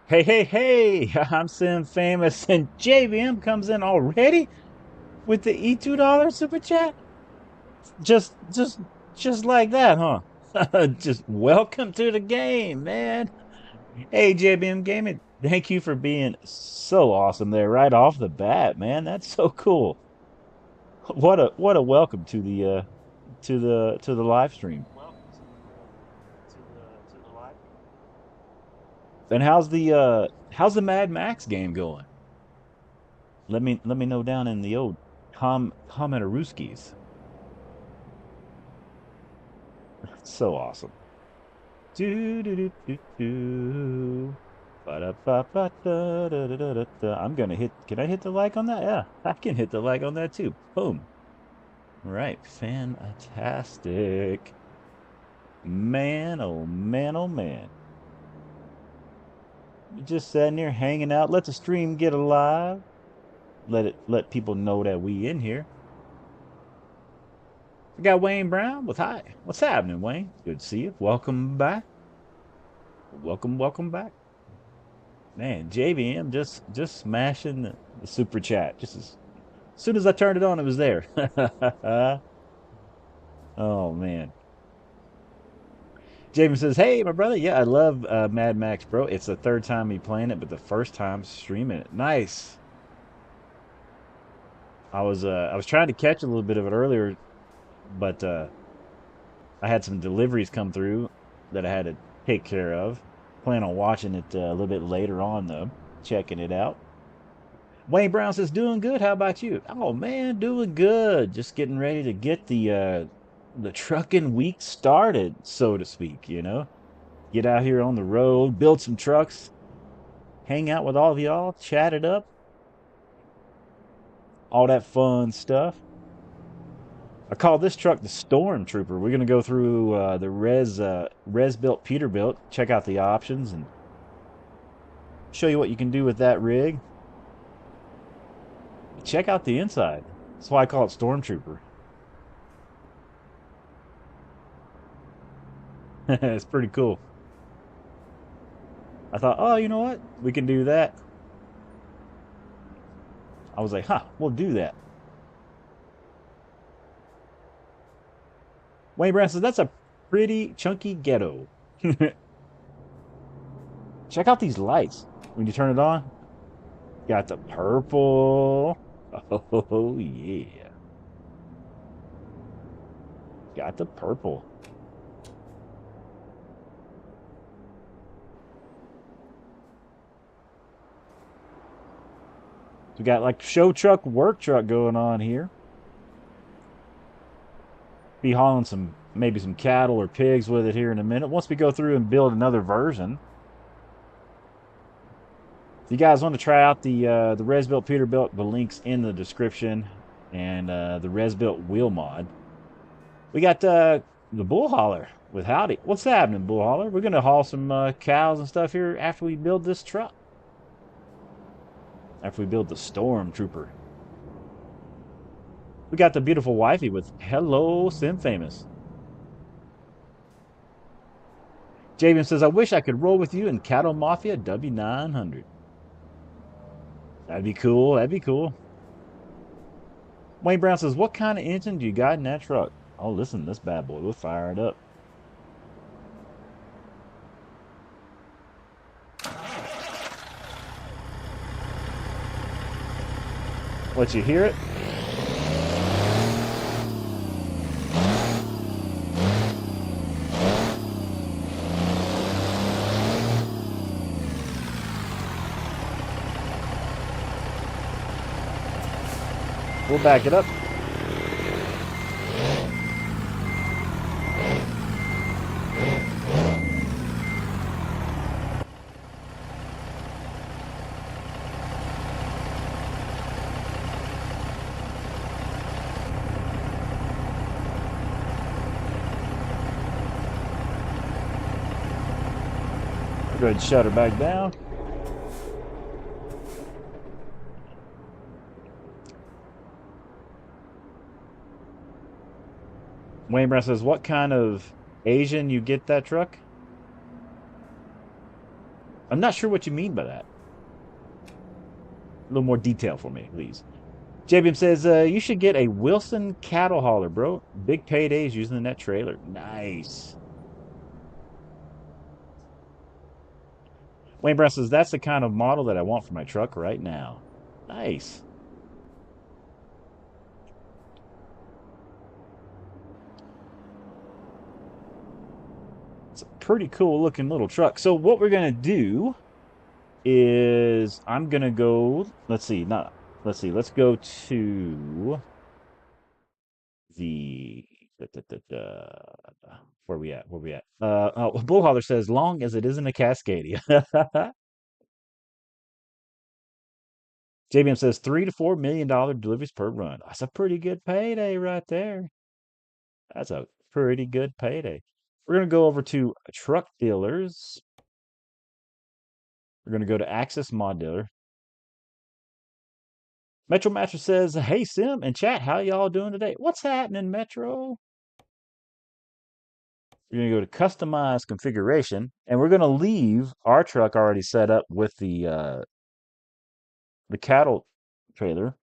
Hey, hey, hey! I'm simfamous, and JVM comes in already with the $2 super chat. Just, just, just like that, huh? Just welcome to the game, man. Hey, JVM Gaming, thank you for being so awesome there right off the bat, man. That's so cool. What a welcome to the live stream. And how's the Mad Max game going? Let me know down in the old commentarooskies. So awesome. Do do do do do. Ba-da-ba-ba-da-da-da-da-da. I'm gonna hit. Can I hit the like on that? Yeah, I can hit the like on that too. Boom. Right. Fantastic. Man, oh man, oh man. Just sitting here hanging out. Let the stream get alive. Let people know that we in here. We got Wayne Brown with hi. What's happening, Wayne? Good to see you. Welcome back. Welcome back. Man, JVM just smashing the super chat. Just as soon as I turned it on, it was there. Oh man. JVM says, "Hey, my brother. Yeah, I love Mad Max, bro. It's the third time me playing it, but the first time streaming it. Nice. I was trying to catch a little bit of it earlier, but I had some deliveries come through that I had to take care of. Plan on watching it a little bit later on though, checking it out. Wayne Brown says, doing good. How about you? Oh man, doing good. Just getting ready to get the trucking week started, so to speak, you know. Get out here on the road, build some trucks, hang out with all of y'all, chat it up, all that fun stuff. I call this truck the Stormtrooper. We're gonna go through the REZBILT Peterbilt, check out the options and show you what you can do with that rig. Check out the inside. That's why I call it Stormtrooper. It's pretty cool. I thought, oh, you know what? We can do that. I was like, huh, we'll do that. Wayne Brown says, that's a pretty chunky ghetto. Check out these lights. When you turn it on, got the purple. Oh, yeah. Got the purple. We got like show truck, work truck going on here. Be hauling maybe some cattle or pigs with it here in a minute. Once we go through and build another version. If you guys want to try out the REZBILT Peterbilt, the link's in the description, and the REZBILT wheel mod. We got the bull hauler with Howdy. What's happening, bull hauler? We're gonna haul some cows and stuff here after we build this truck. After we build the Stormtrooper. We got the beautiful wifey with Hello Simfamous. Javen says, I wish I could roll with you in Cattle Mafia W900. That'd be cool. That'd be cool. Wayne Brown says, what kind of engine do you got in that truck? Oh, listen, this bad boy. We'll fire it up. Let you hear it? We'll back it up. Go ahead and shut her back down. Wayne Brown says, what kind of Asian you get that truck? I'm not sure what you mean by that. A little more detail for me, please. JBM says, you should get a Wilson cattle hauler, bro. Big paydays using that trailer. Nice. Wayne Brown says, that's the kind of model that I want for my truck right now. Nice. It's a pretty cool looking little truck. So what we're going to do is I'm going to go, let's see, let's go to the, da, da, da, da. Where we at? Where we at? Bull Hauler says, long as it isn't a Cascadia. JBM says $3 to $4 million deliveries per run. That's a pretty good payday right there. That's a pretty good payday. We're going to go over to truck dealers. We're going to go to Access Mod Dealer. Metro Matcher says, hey, Sim and chat, how y'all doing today? What's happening, Metro? We're going to go to Customize Configuration, and we're going to leave our truck already set up with the cattle trailer.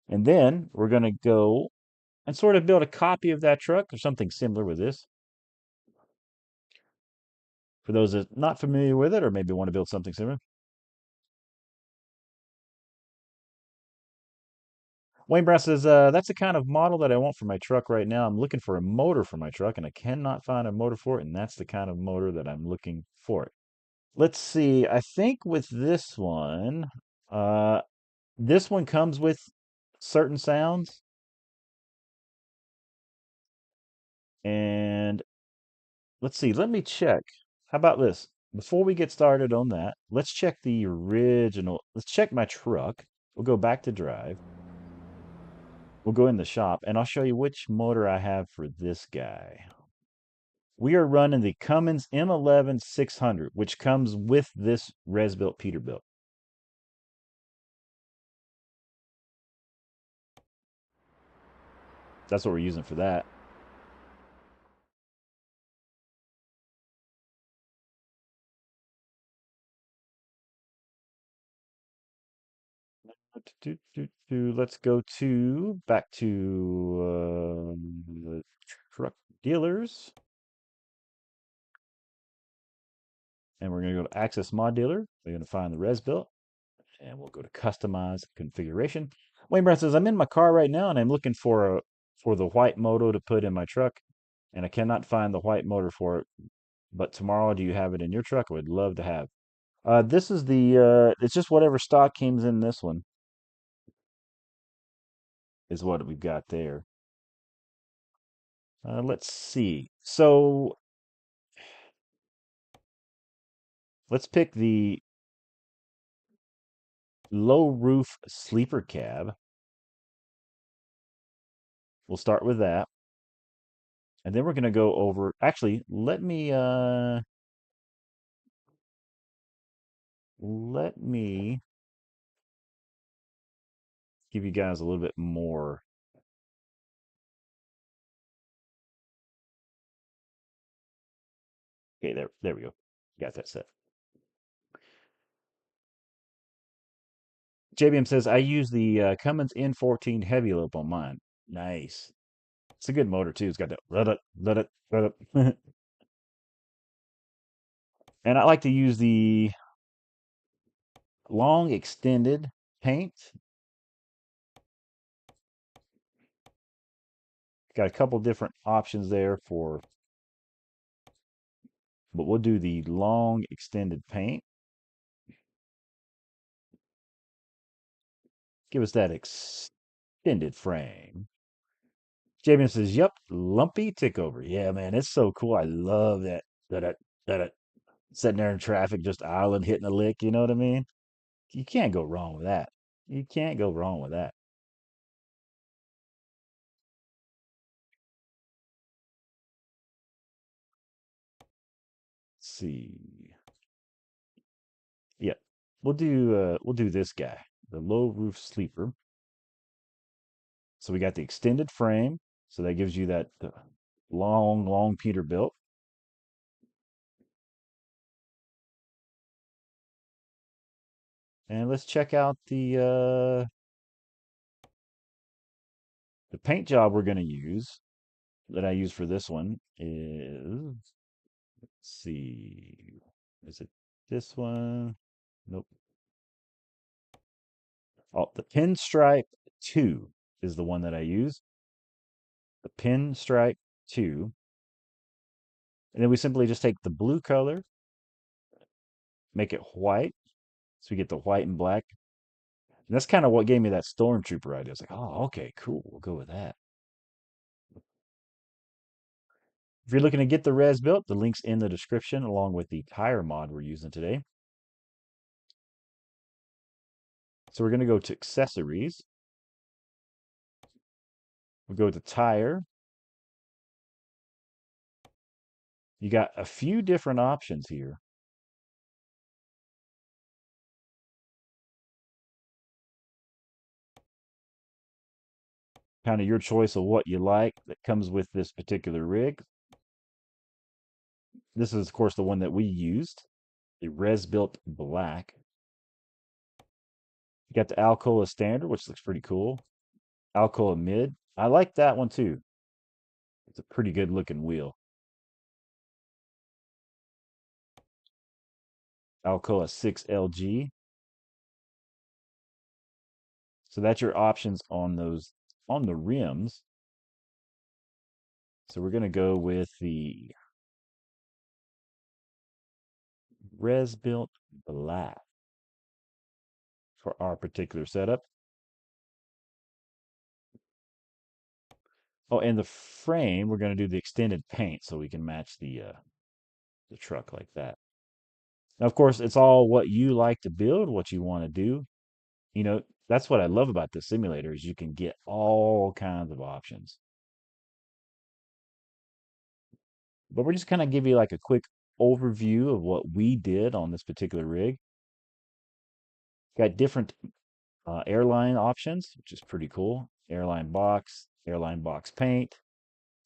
And then we're going to go and sort of build a copy of that truck or something similar with this. For those that are not familiar with it or maybe want to build something similar. Wayne Brown says, that's the kind of model that I want for my truck right now. I'm looking for a motor for my truck and I cannot find a motor for it. And that's the kind of motor that I'm looking for. Let's see. I think with uh, this one comes with certain sounds. And let's see. Let me check. How about this? Before we get started on that, let's check the original. Let's check my truck. We'll go back to drive. We'll go in the shop and I'll show you which motor I have for this guy. We are running the Cummins M11 600, which comes with this REZBILT Peterbilt. That's what we're using for that. Let's go to back to the truck dealers. And we're going to go to Access Mod Dealer. We're going to find the REZBILT. And we'll go to Customize Configuration. Wayne Brown says, I'm in my car right now and I'm looking for the white motor to put in my truck. And I cannot find the white motor for it. But tomorrow, do you have it in your truck? I would love to have. This is it's just whatever stock comes in this one is what we've got there. Let's see. So let's pick the low roof sleeper cab. We'll start with that. And then we're going to go over, actually, let me give you guys a little bit more. Okay, there we go. Got that set. JBM says, I use the Cummins N14 heavy loop on mine. Nice. It's a good motor too. It's got that let it. And I like to use the long extended paint. Got a couple different options there but we'll do the long extended paint. Give us that extended frame. Jamin says, yep, lumpy tick over. Yeah, man, it's so cool. I love that. That sitting there in traffic, just island hitting a lick. You know what I mean? You can't go wrong with that. You can't go wrong with that. Let's see. Yeah, we'll do this guy, the low roof sleeper. So we got the extended frame. So that gives you that long Peterbilt. And let's check out the paint job we're going to use that I use for this one is, let's see, is it this one? Nope. Oh, the Pinstripe 2 is the one that I use. The Pinstripe 2. And then we simply just take the blue color, make it white. So we get the white and black. And that's kind of what gave me that Stormtrooper idea. I was like, oh, okay, cool. We'll go with that. If you're looking to get the REZBILT, the link's in the description along with the tire mod we're using today. So we're going to go to accessories. We'll go to tire. You got a few different options here. Kind of your choice of what you like that comes with this particular rig. This is, of course, the one that we used, the REZBILT Black. You got the Alcoa Standard, which looks pretty cool. Alcoa Mid. I like that one too. It's a pretty good looking wheel. Alcoa 6LG. So that's your options on those, on the rims. So we're going to go with the REZBILT Black for our particular setup. Oh, and the frame, we're going to do the extended paint so we can match the truck like that. Now, of course, it's all what you like to build, what you want to do. You know, that's what I love about the simulator is you can get all kinds of options. But we're just kind of give you like a quick overview of what we did on this particular rig. Got different airline options, which is pretty cool. Airline box paint,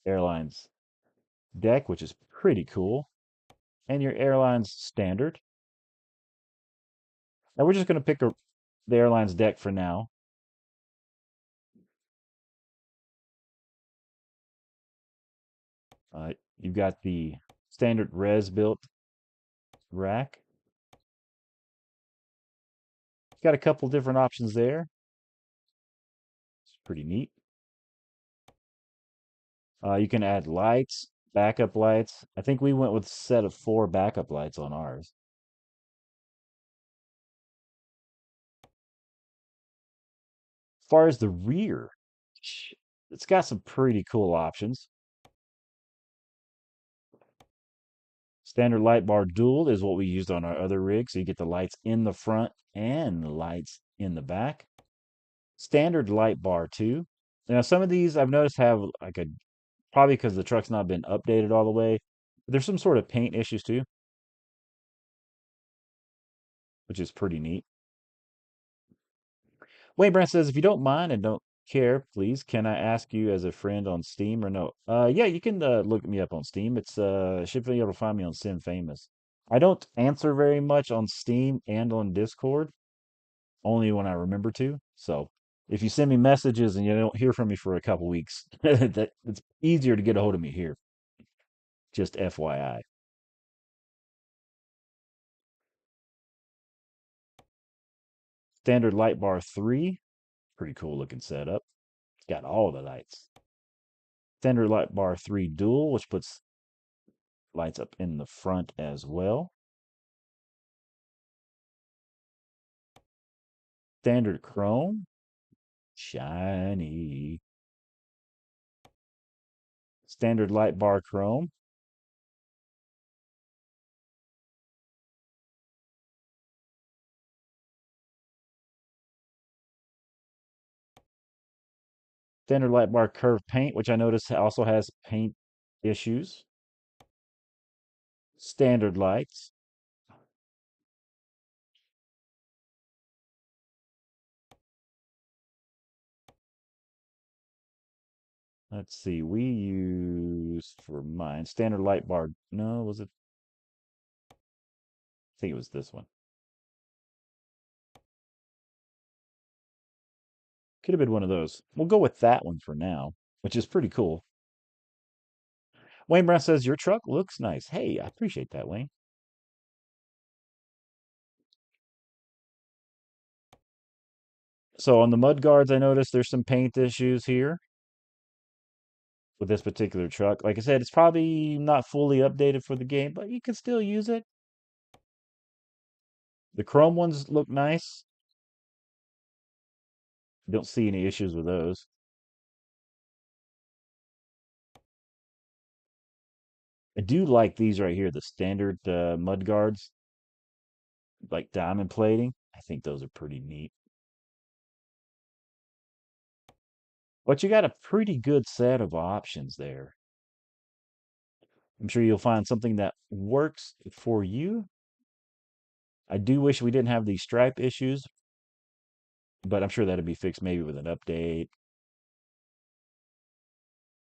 airlines deck, which is pretty cool, and your airline's standard. Now we're just going to pick the airline's deck for now. You've got the standard REZBILT rack. Got a couple different options there. It's pretty neat. You can add lights, backup lights. I think we went with a set of 4 backup lights on ours. As far as the rear, it's got some pretty cool options. Standard light bar dual is what we used on our other rig. So you get the lights in the front and the lights in the back. Standard light bar too. Now some of these I've noticed have like a, probably because the truck's not been updated all the way. But there's some sort of paint issues too, which is pretty neat. Wayne Brand says, if you don't mind and don't care, please, can I ask you as a friend on Steam or no? Yeah, you can look me up on Steam. It's should be able to find me on simfamous. I don't answer very much on Steam and on Discord, only when I remember to. So if you send me messages and you don't hear from me for a couple weeks, that it's easier to get a hold of me here. Just FYI. Standard light bar 3, pretty cool looking setup. It's got all the lights. Standard light bar 3 dual, which puts lights up in the front as well. Standard chrome, shiny. Standard light bar chrome. Standard light bar curve paint, which I notice also has paint issues. Standard lights. Let's see, we use for mine standard light bar. No, was it? I think it was this one. Could have been one of those. We'll go with that one for now, which is pretty cool. Wayne Brown says, your truck looks nice. Hey, I appreciate that, Wayne. So on the mud guards, I noticed there's some paint issues here with this particular truck. Like I said, it's probably not fully updated for the game, but you can still use it. The chrome ones look nice. Don't see any issues with those. I do like these right here, the standard mud guards, like diamond plating. I think those are pretty neat. But you got a pretty good set of options there. I'm sure you'll find something that works for you. I do wish we didn't have these stripe issues, but I'm sure that'll be fixed maybe with an update.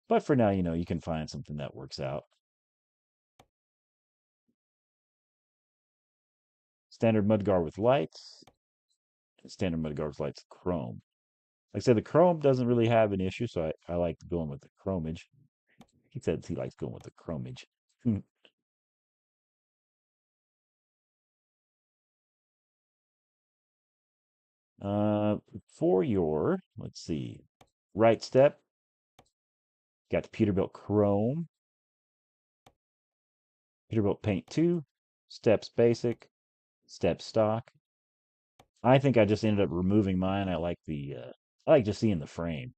But for now, you can find something that works out. Standard mudguard with lights, standard mudguard with lights chrome. Like I said, the chrome doesn't really have an issue, so I like going with the chromage. He says he likes going with the chromage. For your, let's see, right step, got the Peterbilt Chrome, Peterbilt Paint 2, steps basic, steps stock. I think I just ended up removing mine. I like just seeing the frame.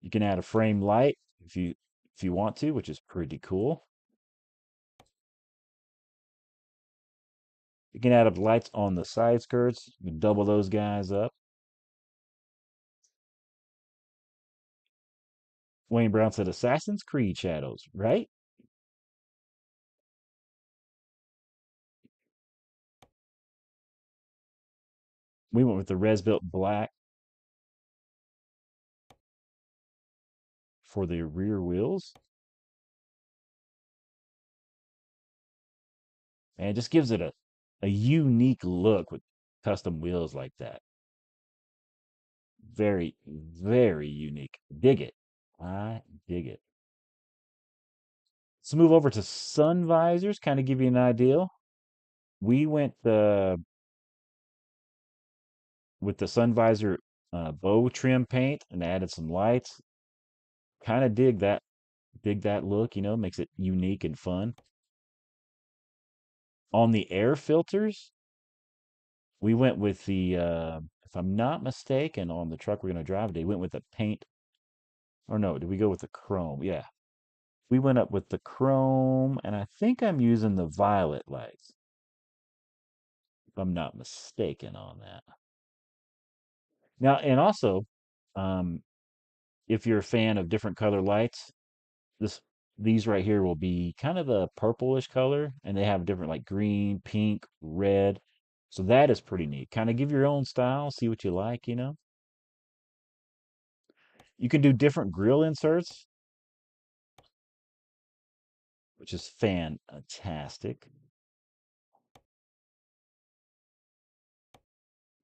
You can add a frame light if you want to, which is pretty cool. You can add up lights on the side skirts. You can double those guys up. Wayne Brown said Assassin's Creed shadows, right? We went with the REZBILT black for the rear wheels. And it just gives it a unique look with custom wheels like that. Very, very unique. Dig it. I dig it. Let's move over to sun visors, kind of give you an idea. We went with the sun visor bow trim paint and added some lights. Kind of dig that look, makes it unique and fun. On the air filters, we went with if I'm not mistaken, on the truck we're going to drive today, went with the paint. Or no, did we go with the chrome? Yeah. We went up with the chrome, and I think I'm using the violet lights, if I'm not mistaken on that. Now, and also, um, if you're a fan of different color lights, this these right here will be kind of a purplish color, and they have different like green, pink, red. So that is pretty neat. Kind of give your own style, see what you like. You can do different grill inserts, which is fantastic.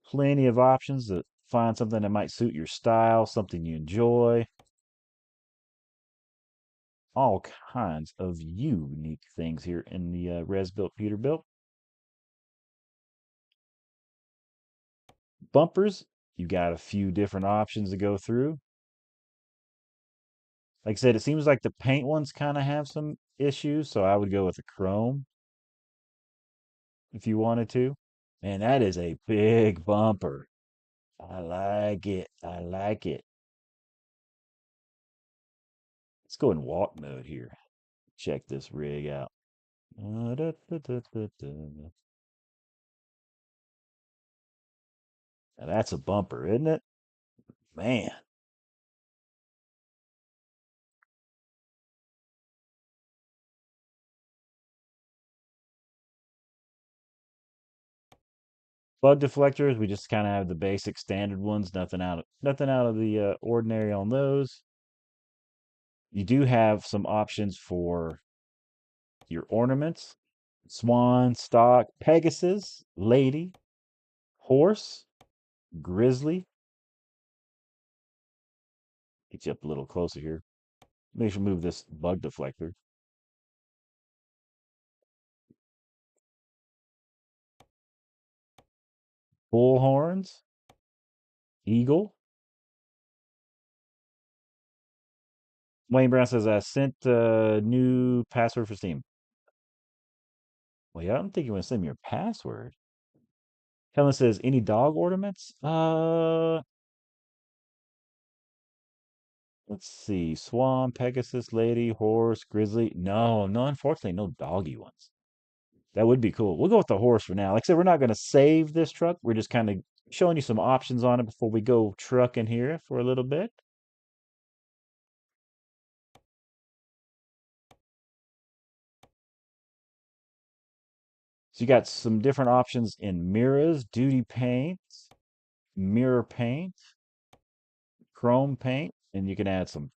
Plenty of options to find something that might suit your style, something you enjoy. All kinds of unique things here in the REZBILT Peterbilt. Bumpers, you got a few different options to go through. Like I said, it seems like the paint ones kind of have some issues, so I would go with the chrome if you wanted to. Man, that is a big bumper. I like it. I like it. Let's go in walk mode here. Check this rig out. Now that's a bumper, isn't it? Man. Bug deflectors, we just kind of have the basic standard ones, nothing out of the ordinary on those. You do have some options for your ornaments. Swan, stock, Pegasus, lady, horse, grizzly. Get you up a little closer here. Maybe I should move this bug deflector. Bullhorns, eagle. Wayne Brown says, I sent a new password for Steam. Well, yeah, I don't think you want to send me your password. Helen says, any dog ornaments? Let's see. Swan, Pegasus, lady, horse, grizzly. No, no, unfortunately, no doggy ones. That would be cool. We'll go with the horse for now. Like I said, we're not going to save this truck. We're just kind of showing you some options on it before we go trucking here for a little bit. So you got some different options in mirrors, duty paint, mirror paint, chrome paint, and you can add some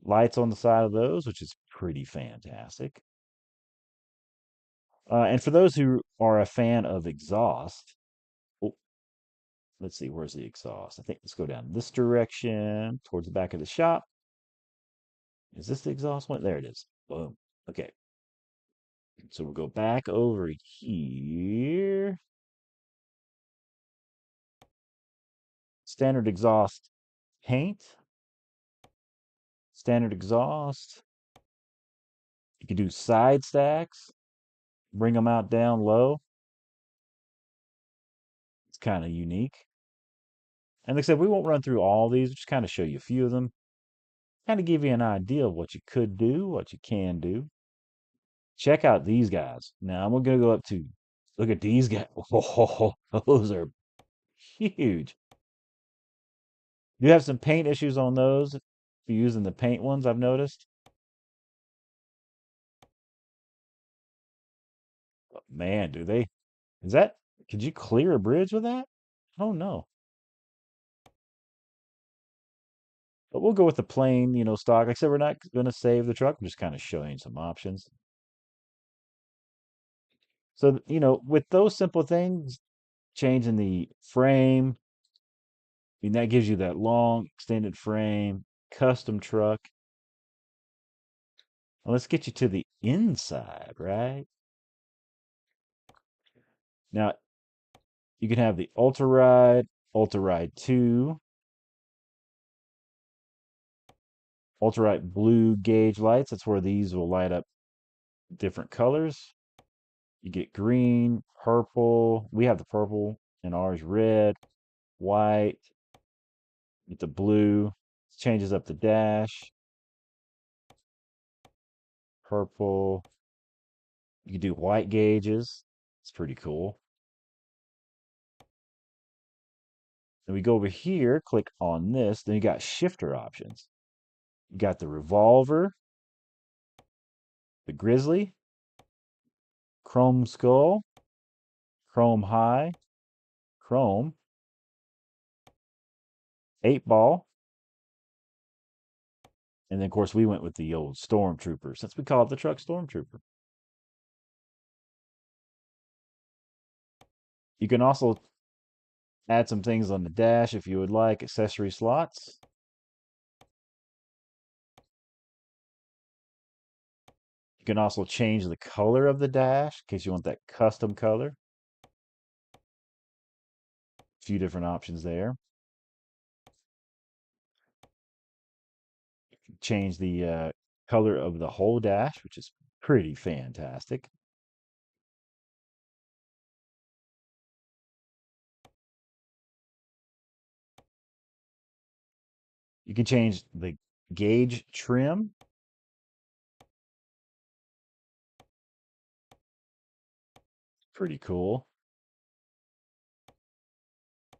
lights on the side of those, which is pretty fantastic. And for those who are a fan of exhaust, oh, let's see, where's the exhaust? I think let's go down this direction towards the back of the shop. Is this the exhaust one? There it is. Boom. Okay. So we'll go back over here. Standard exhaust paint. Standard exhaust. You can do side stacks. Bring them out down low. It's kind of unique. And like I said, we won't run through all these, just kind of show you a few of them. Kind of give you an idea of what you could do, what you can do. Check out these guys. Now I'm gonna go up to look at these guys. Oh, those are huge. You have some paint issues on those if you're using the paint ones, I've noticed. But man, do they is that could you clear a bridge with that? I don't know. But we'll go with the plain, stock. Like I said, we're not gonna save the truck. I'm just kind of showing some options. So, with those simple things, changing the frame, I mean, that gives you that long extended frame, custom truck. Well, let's get you to the inside, right? Now, you can have the Ultra Ride 2, Ultra Ride blue gauge lights. That's where these will light up different colors. You get green, purple. We have the purple and ours red, white, with the blue. Changes up the dash, purple. You can do white gauges. It's pretty cool. Then we go over here, click on this. Then you got shifter options. You got the revolver, the grizzly, chrome skull, chrome high, chrome, 8 ball, and then of course we went with the old stormtrooper since we call it the truck stormtrooper. You can also add some things on the dash if you would like, accessory slots. You can also change the color of the dash in case you want that custom color. A few different options there. Change the color of the whole dash, which is pretty fantastic. You can change the gauge trim. Pretty cool.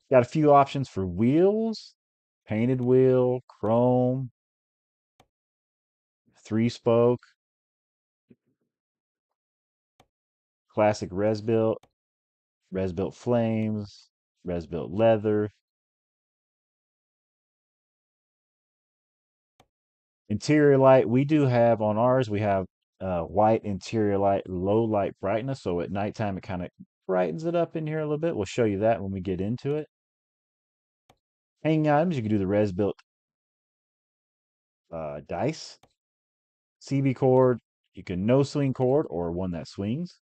Got a few options for wheels. Painted wheel, chrome, 3-spoke, classic REZBILT, REZBILT flames, REZBILT leather. Interior light, we do have on ours, we have white interior light, low light brightness. So at nighttime, it kind of brightens it up in here a little bit. We'll show you that when we get into it. Hanging items, you can do the REZBILT dice, CB cord. You can no swing cord or one that swings.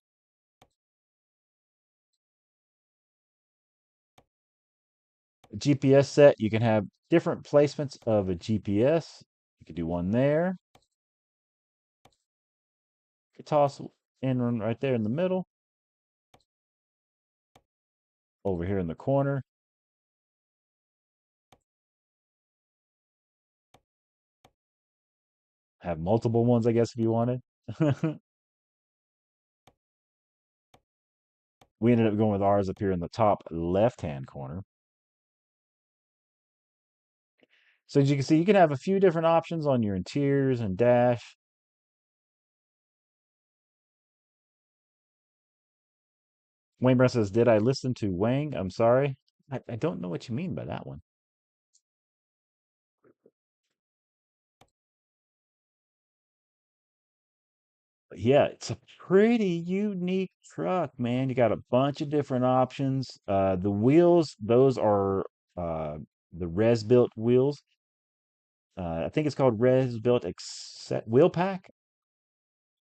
A GPS set, you can have different placements of a GPS. You could do one there. You could toss in one right there in the middle. Over here in the corner. Have multiple ones, I guess, if you wanted. We ended up going with ours up here in the top left-hand corner. So as you can see, you can have a few different options on your interiors and dash. Wayne Brown says, did I listen to Wang? I'm sorry. I don't know what you mean by that one. But yeah, it's a pretty unique truck, man. You got a bunch of different options. The wheels, those are the ResBuilt wheels. I think it's called ResBuilt Wheel Pack.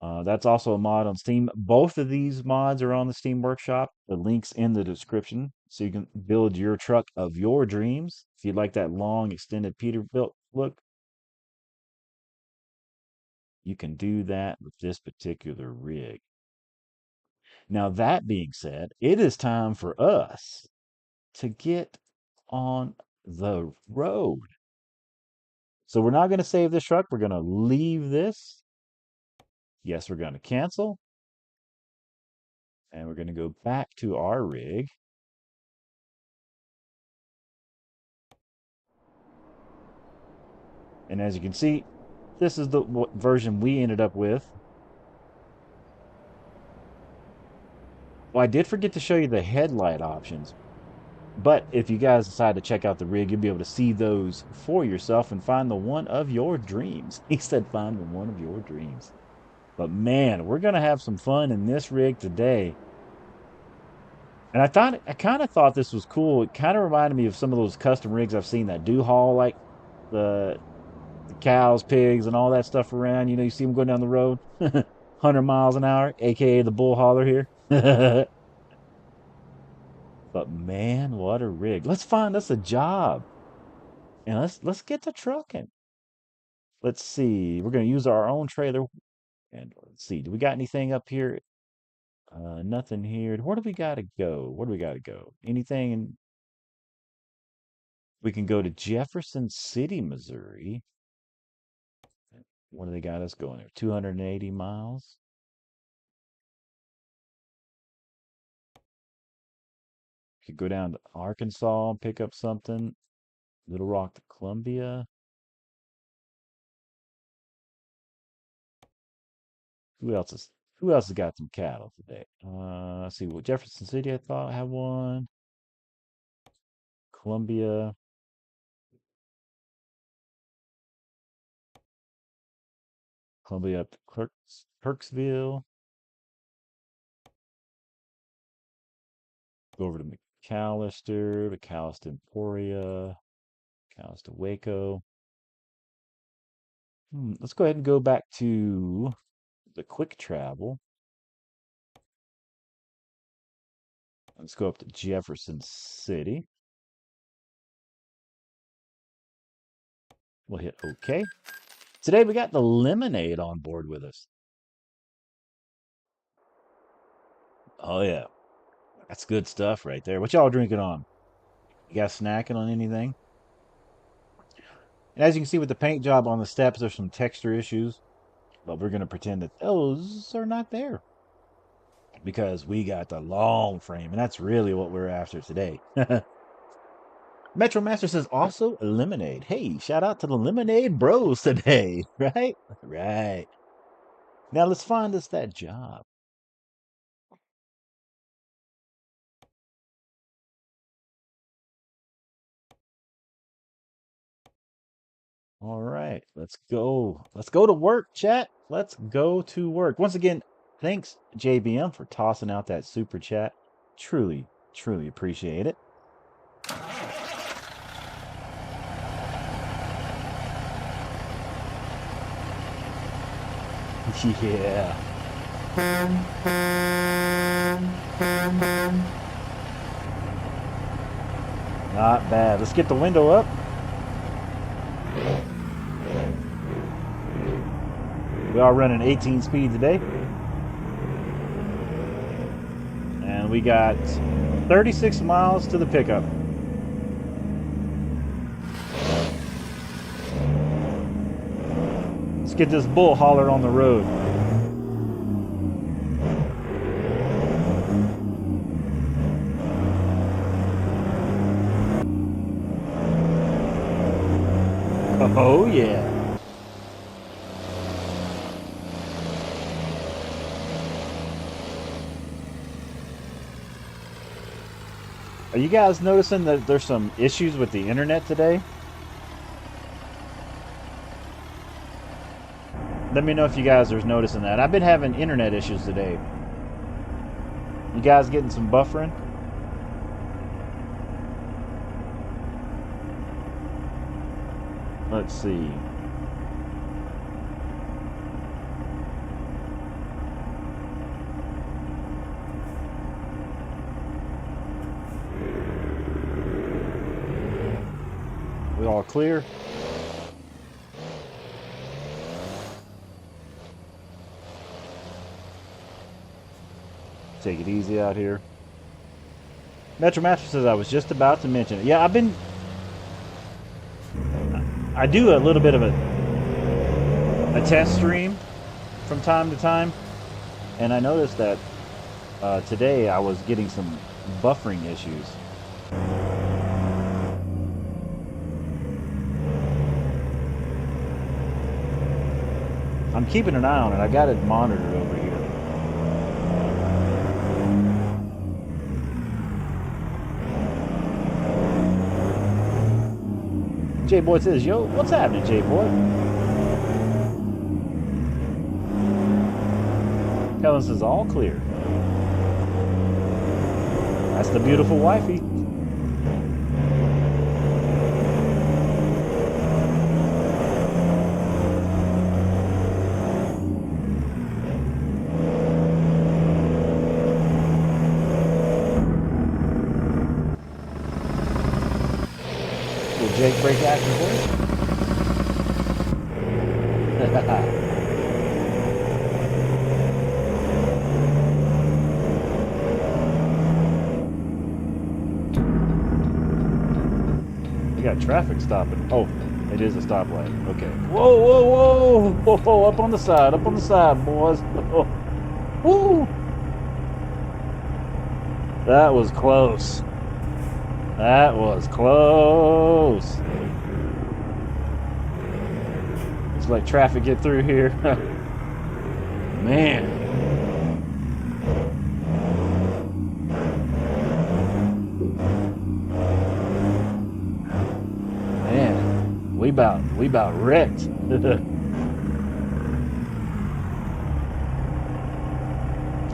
That's also a mod on Steam. Both of these mods are on the Steam Workshop. The link's in the description, so you can build your truck of your dreams. If you'd like that long, extended Peterbilt look, you can do that with this particular rig. Now, that being said, it is time for us to get on the road. So we're not going to save this truck. We're going to leave this. Yes, we're going to cancel. And we're going to go back to our rig. And as you can see, this is the version we ended up with. Well, I did forget to show you the headlight options. But if you guys decide to check out the rig, you'll be able to see those for yourself and find the one of your dreams. He said, find the one of your dreams. But man, we're going to have some fun in this rig today. And I kind of thought this was cool. It kind of reminded me of some of those custom rigs I've seen that do haul like the, the cows, pigs, and all that stuff around. You know, you see them going down the road, 100 miles an hour, aka the bull hauler here. But man, what a rig! Let's find us a job and let's get to trucking. Let's see. We're gonna use our own trailer. And let's see. Do we got anything up here? Nothing here. Where do we gotta go? Where do we gotta go? Anything? We can go to Jefferson City, Missouri. What do they got us going there? 280 miles. Could go down to Arkansas and pick up something. Little Rock to Columbia. Who else is who else has got some cattle today? Let's see. What Jefferson City I thought had one. Columbia. Columbia up to Kirksville. Go over to McAllister, McAllister Emporia, McAllister Waco. Let's go ahead and go back to the quick travel. Let's go up to Jefferson City. We'll hit OK. Today we got the lemonade on board with us. Oh yeah, that's good stuff right there. What y'all drinking on? You guys snacking on anything? And as you can see with the paint job on the steps, there's some texture issues, but we're gonna pretend that those are not there because we got the long frame, and that's really what we're after today. Metro Master says also lemonade. Hey, shout out to the Lemonade Bros today, right? Right. Now let's find us that job. All right, let's go. Let's go to work, chat. let's go to work. Once again, thanks, JBM, for tossing out that super chat. Truly, truly appreciate it. Yeah. Not bad. Let's get the window up. We are running 18 speed today. And we got 36 miles to the pickup. Let's get this bull hauler on the road. Oh yeah. Are you guys noticing that there's some issues with the internet today? Let me know if you guys are noticing that. I've been having internet issues today. You guys getting some buffering? Let's see. We all clear? Take it easy out here. Metro Master says I was just about to mention it. Yeah, I do a little bit of a test stream from time to time, and I noticed that today I was getting some buffering issues. I'm keeping an eye on it. I got it monitored over here. J-Boy says, yo, what's happening, J-Boy? Helen says, all clear. That's the beautiful wifey. Jake break action for you? We got traffic stopping. Oh, it is a stoplight. Okay. Whoa, whoa, whoa! Whoa, whoa, up on the side, boys. Oh. Woo! That was close. That was close. Let's let traffic get through here. Man. Man, we about wrecked. I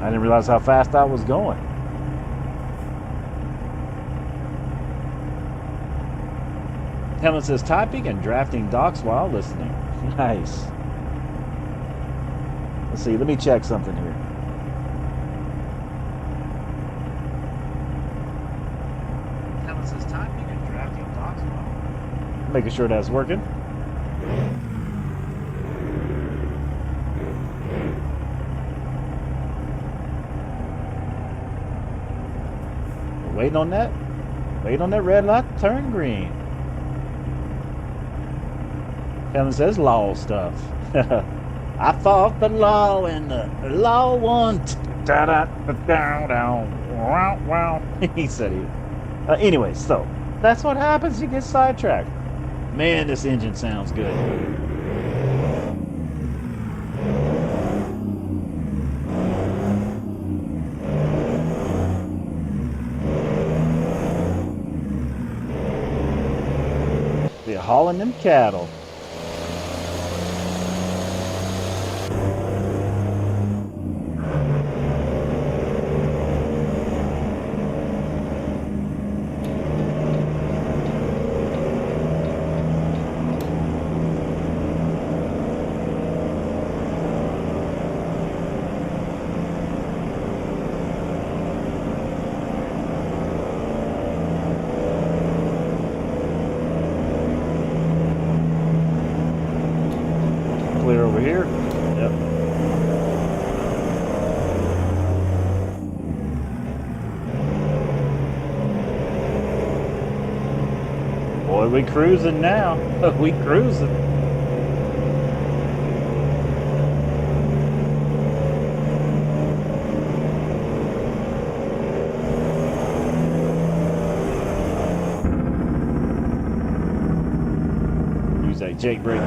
didn't realize how fast I was going. Helen says, typing and drafting docs while listening. Nice. Let's see, let me check something here. Helen says, typing and drafting docs while. Making sure that's working. We're waiting on that. Waiting on that red light to turn green. Kevin says law stuff. I fought the law and the law won. He said he. Anyway, so that's what happens. You get sidetracked. Man, this engine sounds good. They're hauling them cattle. clear over here. Yep. Boy, we cruising now. We cruising. Use that Jake brake.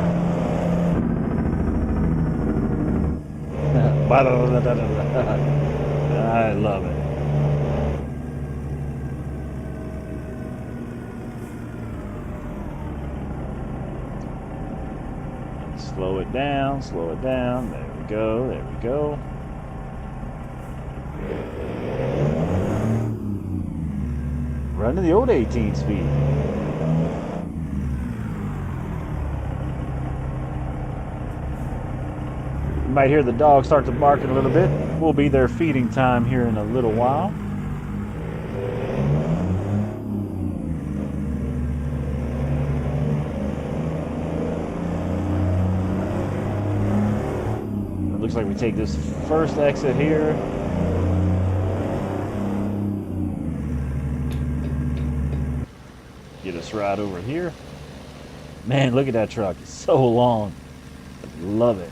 I love it. Slow it down, slow it down. There we go, there we go. Running the old 18 speed. You might hear the dog start to bark in a little bit. We'll be their feeding time here in a little while. It looks like we take this first exit here. Get us right over here. Man, look at that truck. It's so long. Love it.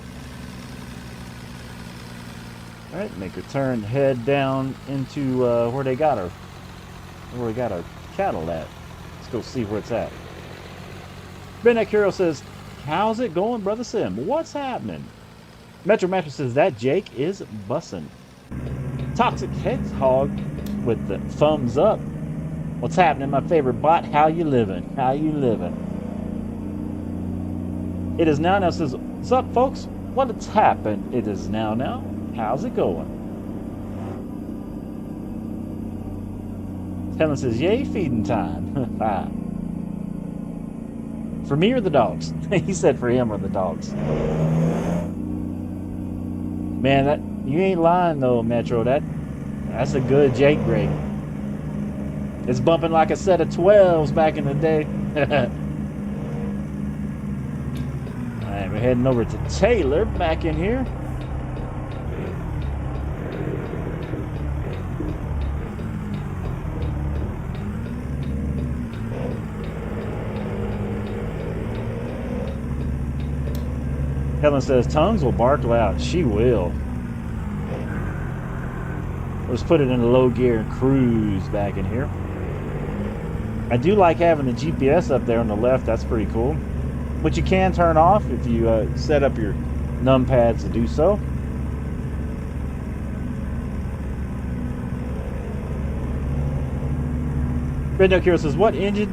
All right, make a turn, head down into where we got our cattle at. Let's go see where it's at. Redneck Hero says, "How's it going, Brother Sim? What's happening?" Metro Mattress says, "That Jake is bussin'." Toxic Hedgehog with the thumbs up. "What's happening, my favorite bot? How you living? How you living?" It is now says, "What's up, folks? What's happened? It is now. How's it going?" Helen says, "Yay, feeding time." For me or the dogs? He said for him or the dogs. Man, that you ain't lying though, Metro. That's a good Jake brake. It's bumping like a set of 12s back in the day. Alright, we're heading over to Taylor back in here. Helen says, "Tongues will bark loud." She will. Let's put it in a low gear and cruise back in here. I do like having the GPS up there on the left. That's pretty cool. Which you can turn off if you set up your numpads to do so. Redneck Hero says, "What engine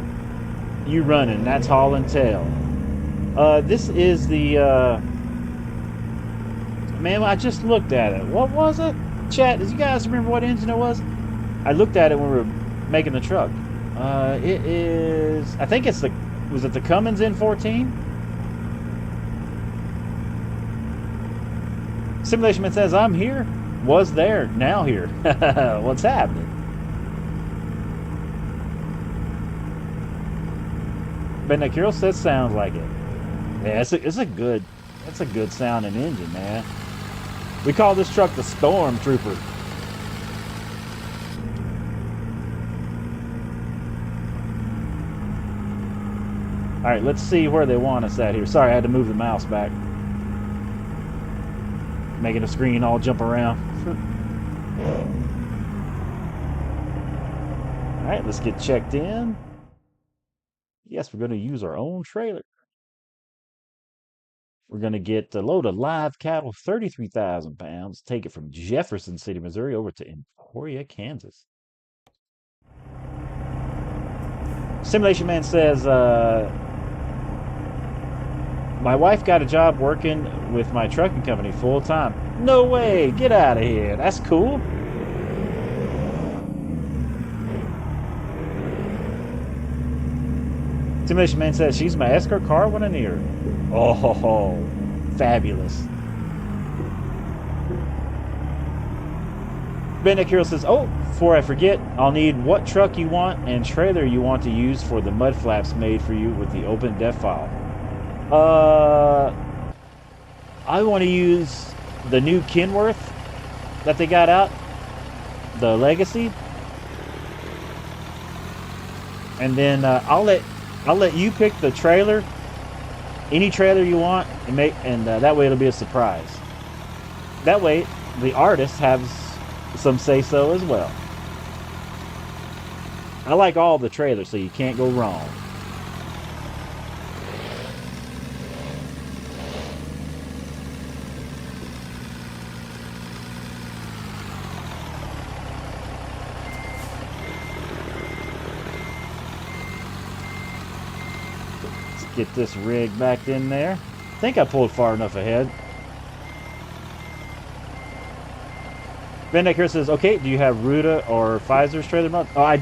you running?" That's Hall and Tail. This is the man, I just looked at it. What was it? Chat, do you guys remember what engine it was? I looked at it when we were making the truck. It is, I think it's the, was it the Cummins N14? Simulation Man says, "I'm here, was there, now here." What's happening? Redneck Hero says, "Sounds like it." Yeah, it's a good sounding engine, man. We call this truck the Stormtrooper. All right, let's see where they want us at here. Sorry, I had to move the mouse back, making the screen all jump around. All right, let's get checked in. Yes, we're going to use our own trailer. We're going to get a load of live cattle, 33,000 pounds, take it from Jefferson City, Missouri, over to Emporia, Kansas. Simulation Man says, "My wife got a job working with my trucking company full time." No way! Get out of here! That's cool. Simulation Man says, "She's my escort car when I need her." Oh, fabulous. Redneck Hero says, "Oh, before I forget, I'll need what truck you want and trailer you want to use for the mud flaps made for you with the open def file." I want to use the new Kenworth that they got out, the Legacy, and then I'll let you pick the trailer, any trailer you want, and that way it'll be a surprise. That way the artist has some say so as well. I like all the trailers, so you can't go wrong. Let's get this rig back in there. I think I pulled far enough ahead. Bendeck here says, okay, do you have Ruta or Pfizer's trailer mods? Oh, I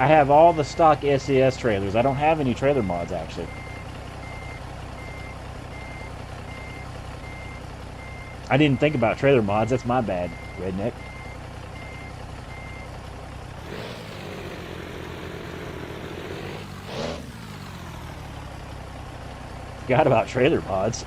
have all the stock SES trailers. I don't have any trailer mods, actually. I didn't think about trailer mods. That's my bad, Redneck. Forgot about trailer mods.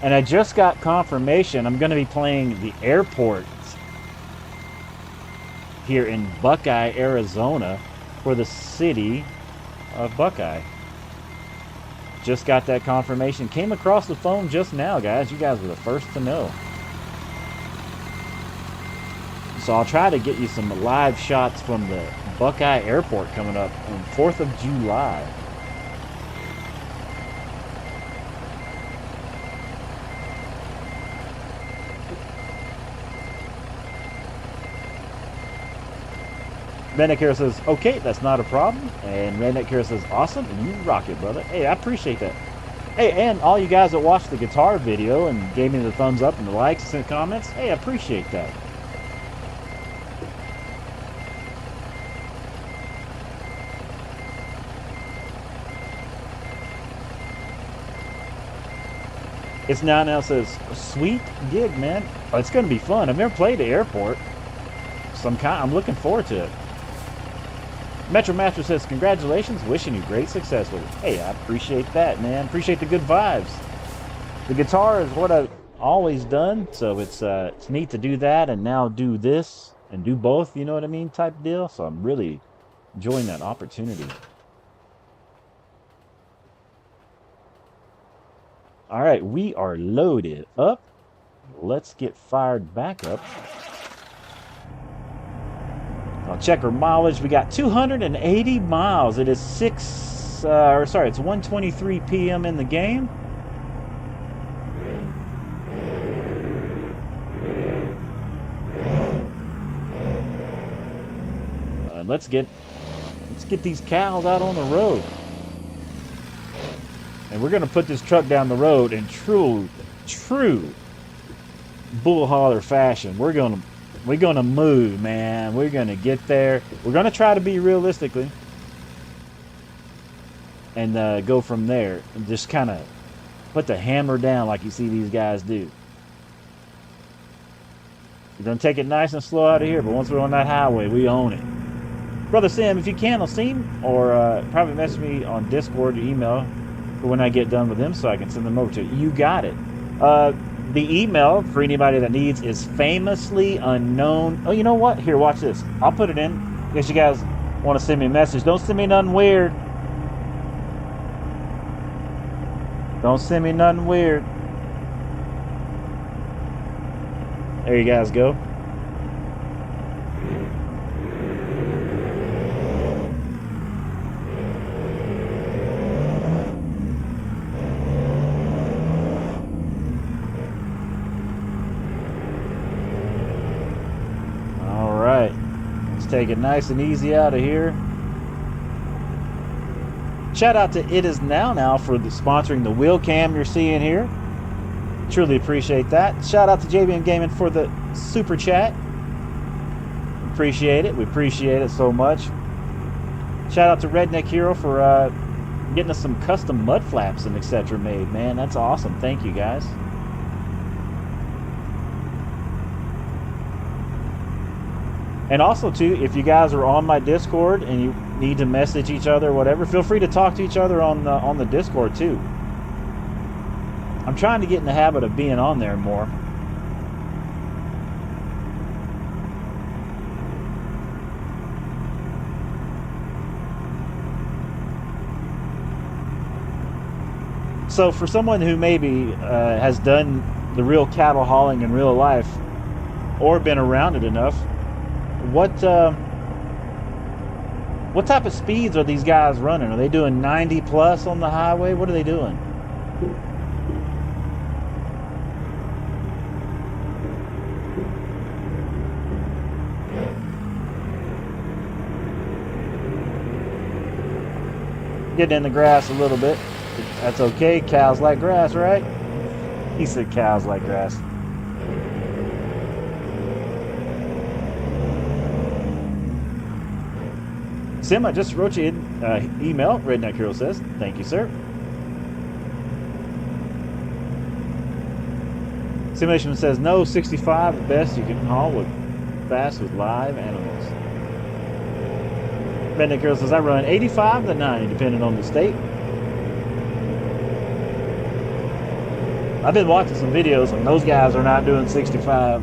And I just got confirmation I'm going to be playing the airport here in Buckeye, Arizona for the city of Buckeye. Just got that confirmation. Came across the phone just now, guys. You guys were the first to know. So I'll try to get you some live shots from the Buckeye Airport coming up on 4th of July. Redneck here says, okay, that's not a problem. And Redneck here says, awesome. And you rock it, brother. Hey, I appreciate that. Hey, and all you guys that watched the guitar video and gave me the thumbs up and the likes and comments, hey, I appreciate that. It's now says, sweet gig, man. Oh, it's going to be fun. I've never played the airport. So I'm looking forward to it. Metro Master says, congratulations, wishing you great success with it. Hey, I appreciate that, man. Appreciate the good vibes. The guitar is what I've always done, so it's neat to do that and now do this and do both, you know what I mean, type deal. So I'm really enjoying that opportunity. All right, we are loaded up. Let's get fired back up. I'll check our mileage. We got 280 miles. It is it's 1:23 p.m. in the game. Let's get these cows out on the road. And we're gonna put this truck down the road in true bull hauler fashion. We're gonna move, man. We're gonna get there. We're gonna try to be realistically and go from there and just kind of put the hammer down like you see these guys do. We're gonna take it nice and slow out of here, but once we're on that highway, we own it. Brother Sam, if you can, I'll see him or private message me on Discord or email for when I get done with them so I can send them over to you. You got it. The email for anybody that needs is famously unknown. Oh, you know what? Here, watch this. I'll put it in in case you guys want to send me a message. Don't send me nothing weird. Don't send me nothing weird. There you guys go. Take it nice and easy out of here. Shout out to It Is Now for sponsoring the wheel cam you're seeing here. Truly appreciate that. Shout out to JBM Gaming for the super chat. Appreciate it. We appreciate it so much. Shout out to Redneck Hero for getting us some custom mud flaps and etc. made. Man, that's awesome. Thank you, guys. And also too, if you guys are on my Discord and you need to message each other or whatever, feel free to talk to each other on the Discord too. I'm trying to get in the habit of being on there more. So for someone who maybe has done the real cattle hauling in real life or been around it enough, what type of speeds are these guys running? Are they doing 90 plus on the highway? What are they doing? Getting in the grass a little bit. That's okay. Cows like grass, right? He said cows like grass. Sim, I just wrote you an email. Redneck Hero says, thank you, sir. Simulation says, no, 65 the best you can haul with fast with live animals. Redneck Hero says, I run 85 to 90 depending on the state. I've been watching some videos and those guys are not doing 65.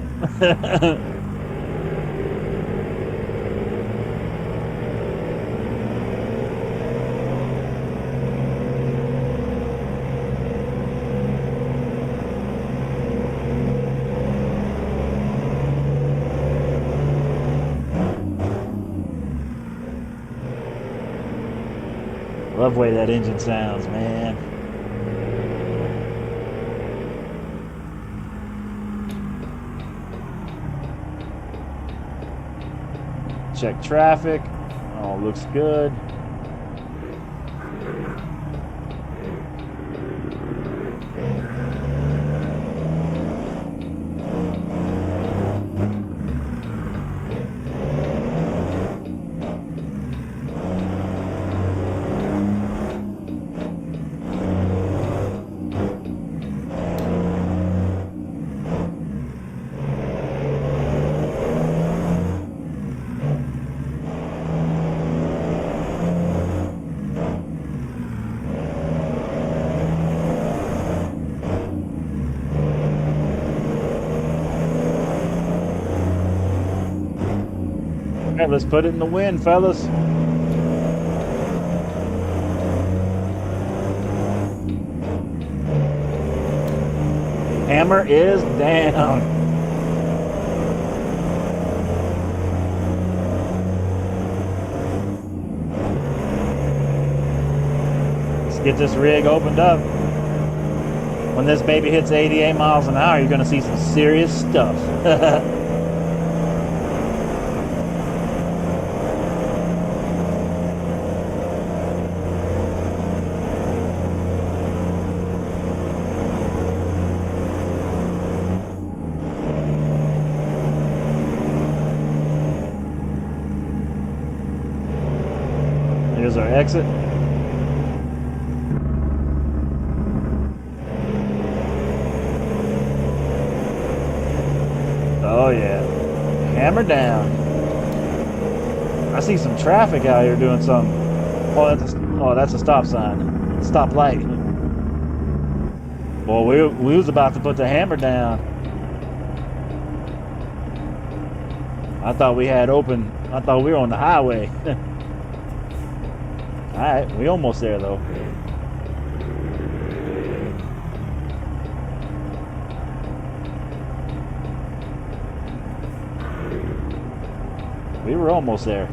Love the way that engine sounds, man. Check traffic. Oh, looks good. Alright, let's put it in the wind, fellas. Hammer is down. Let's get this rig opened up. When this baby hits 88 miles an hour, you're going to see some serious stuff. Here's our exit. Oh yeah, hammer down. I see some traffic out here doing something. Oh, that's a stop sign. Stop light. Well, we was about to put the hammer down. I thought we had open. I thought we were on the highway. Alright, we almost there though. We were almost there.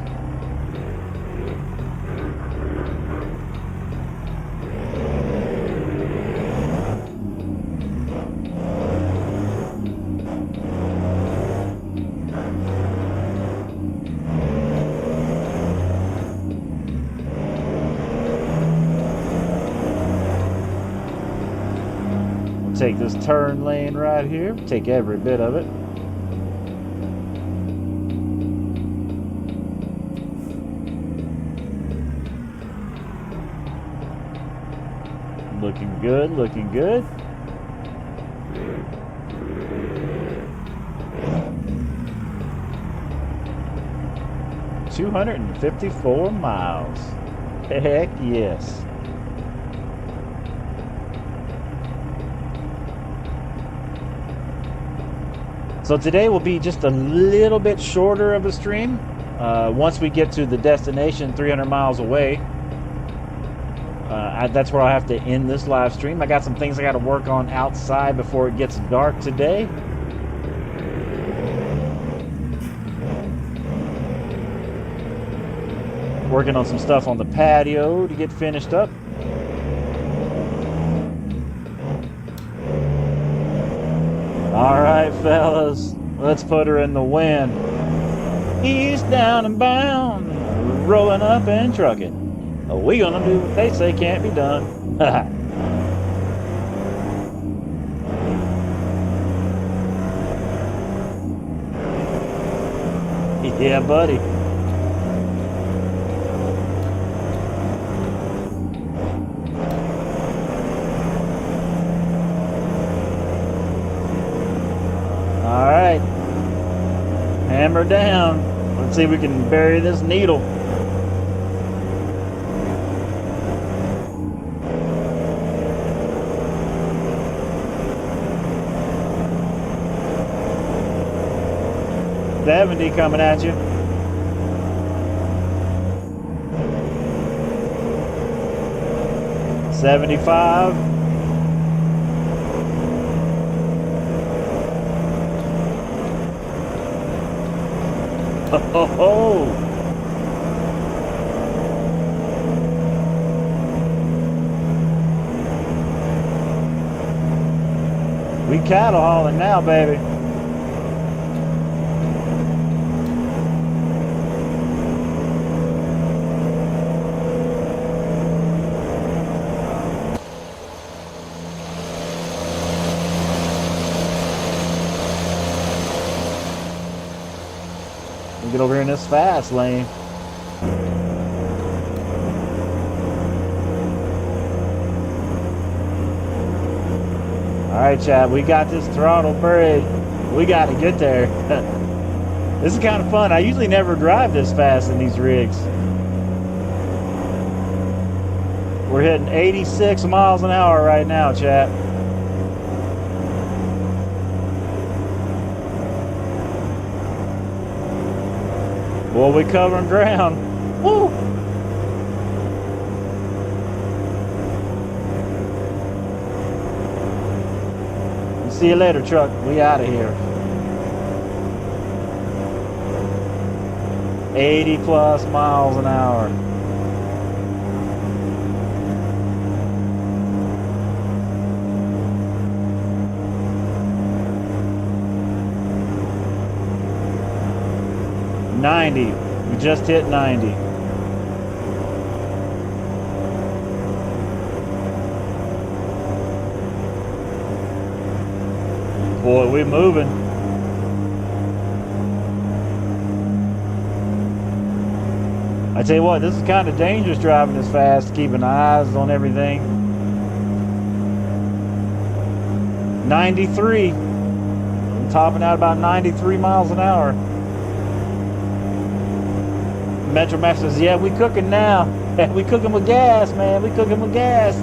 Take this turn lane right here, take every bit of it. Looking good, looking good. 254 miles. Heck yes. So today will be just a little bit shorter of a stream. Once we get to the destination 300 miles away, that's where I'll have to end this live stream. I got some things I got to work on outside before it gets dark today. Working on some stuff on the patio to get finished up. All right, fellas, let's put her in the wind. East down and bound, rolling up and trucking. We gonna do what they say can't be done. Yeah, buddy. All right, hammer down. Let's see if we can bury this needle. $70 coming at you. $75. Oh, we cattle hauling now, baby. Get over here in this fast lane. All right, Chad, we got this throttle buried. We got to get there. This is kind of fun. I usually never drive this fast in these rigs. We're hitting 86 miles an hour right now, Chad. Well, we covering ground. Woo! See you later, truck. We out of here. 80 plus miles an hour. $90. We just hit 90. Boy, we're moving. I tell you what, this is kind of dangerous driving this fast, keeping eyes on everything. 93. I'm topping out about 93 miles an hour. Metro Max says, yeah, we cooking now. We cooking with gas, man. We cooking with gas.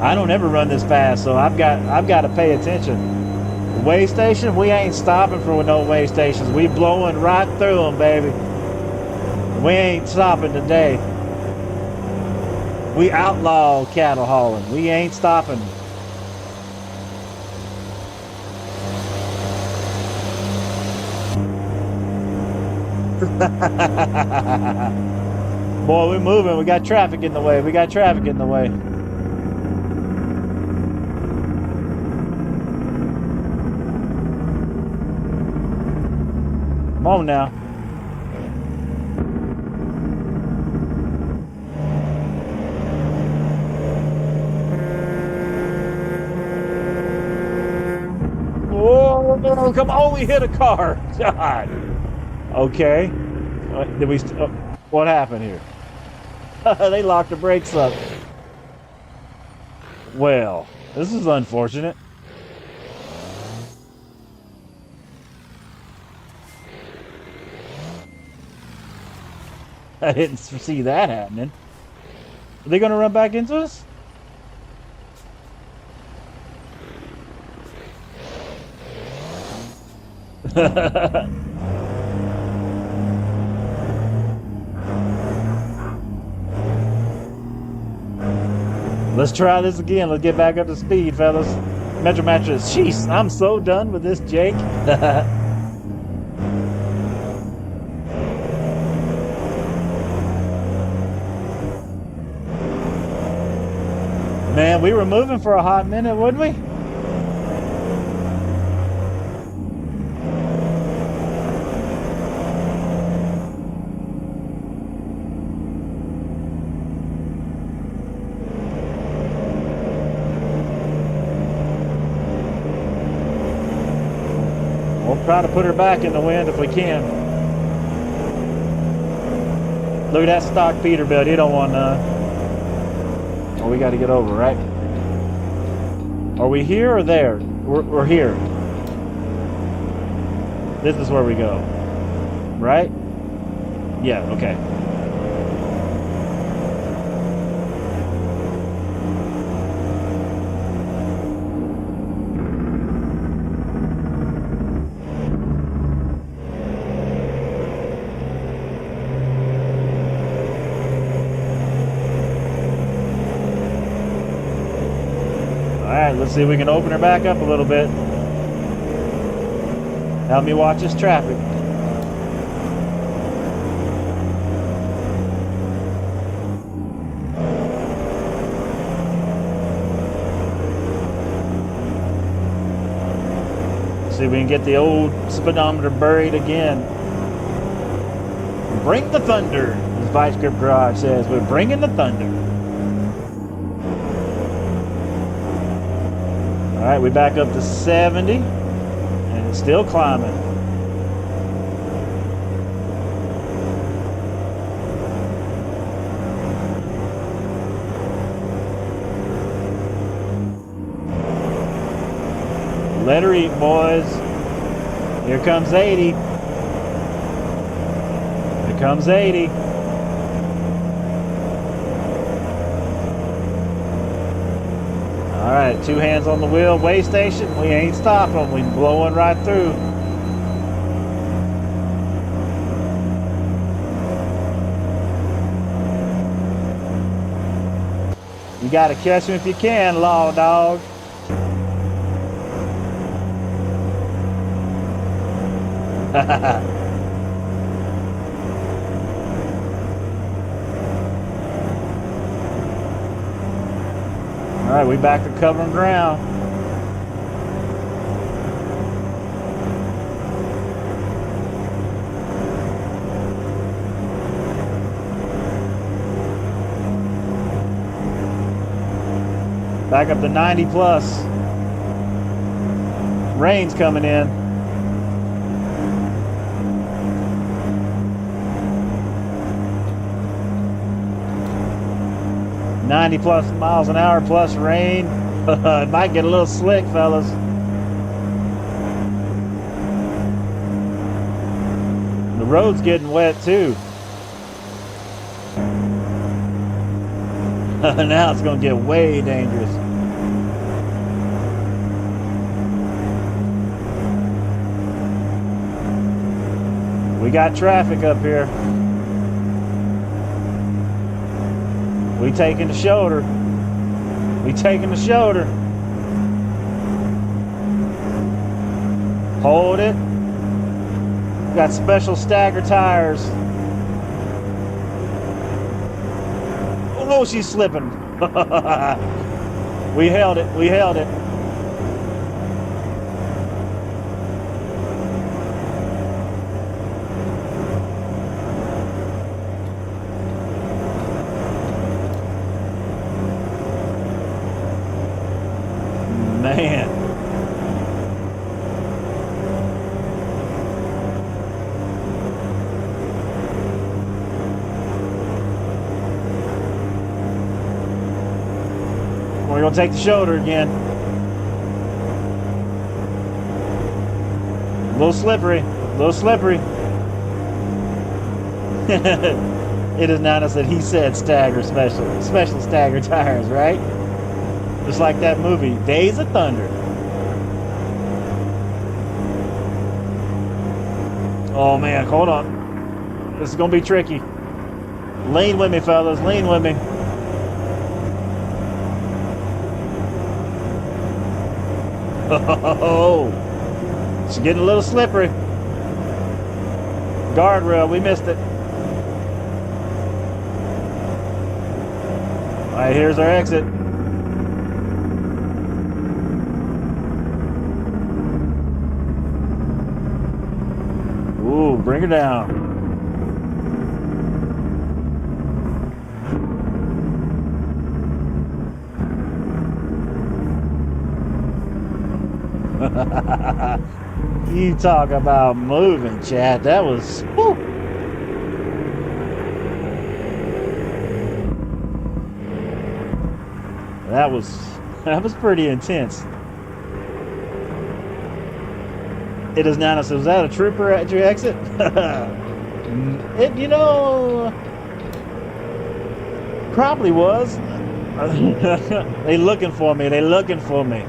I don't ever run this fast, so I've got to pay attention. Way station, we ain't stopping for no way stations. We blowing right through them, baby. We ain't stopping today. We outlaw cattle hauling. We ain't stopping. Boy, we're moving. We got traffic in the way. We got traffic in the way. Come on now. Whoa, come on, we hit a car. God. Okay. Did we? What happened here? They locked the brakes up. Well, this is unfortunate. I didn't see that happening. Are they going to run back into us? Let's try this again. Let's get back up to speed, fellas. Metro Mattress. Jeez, I'm so done with this, Jake. Man, we were moving for a hot minute, wouldn't we? We'll try to put her back in the wind if we can. Look at that stock Peterbilt. You don't want none. Oh, we got to get over, right? Are we here or there? We're here. This is where we go. Right? Yeah, okay. Alright, let's see if we can open her back up a little bit. Help me watch this traffic. See if we can get the old speedometer buried again. Bring the thunder, as Vice Grip Garage says. We're bringing the thunder. Alright, we back up to 70, and it's still climbing. Let her eat, boys. Here comes 80. Here comes 80. Alright, 2 hands on the wheel, way station. We ain't stopping. We blowing right through. You gotta catch him if you can, law dog. All right, we back to covering ground. Back up to 90 plus. Rain's coming in. +90 miles an hour plus rain. It might get a little slick, fellas. The road's getting wet too. Now it's gonna get way dangerous. We got traffic up here. We taking the shoulder. We taking the shoulder. Hold it. We got special stagger tires. Oh no, she's slipping. We held it. We held it. Man. We're gonna take the shoulder again. A little slippery, a little slippery. It is not us that he said stagger special stagger tires, right? Just like that movie, Days of Thunder. Oh man, hold on. This is gonna be tricky. Lean with me, fellas. Lean with me. Oh, it's getting a little slippery. Guardrail, we missed it. All right, here's our exit. Ooh, bring her down. You talk about moving, Chad. That was whew. That was pretty intense. It is now. So was that a trooper at your exit? It, you know, probably was. They looking for me. They looking for me.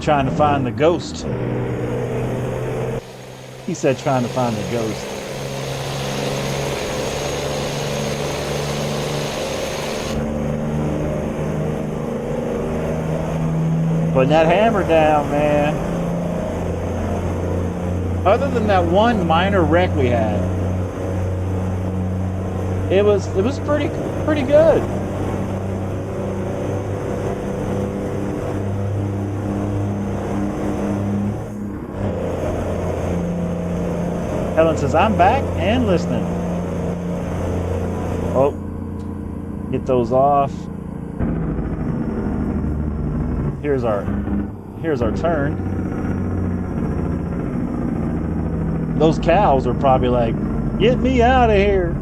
Trying to find the ghost. He said trying to find the ghost. Putting that hammer down, man. Other than that one minor wreck we had, it was pretty good. Helen says, I'm back and listening. Oh, get those off. Here's our turn. Those cows are probably like, get me out of here.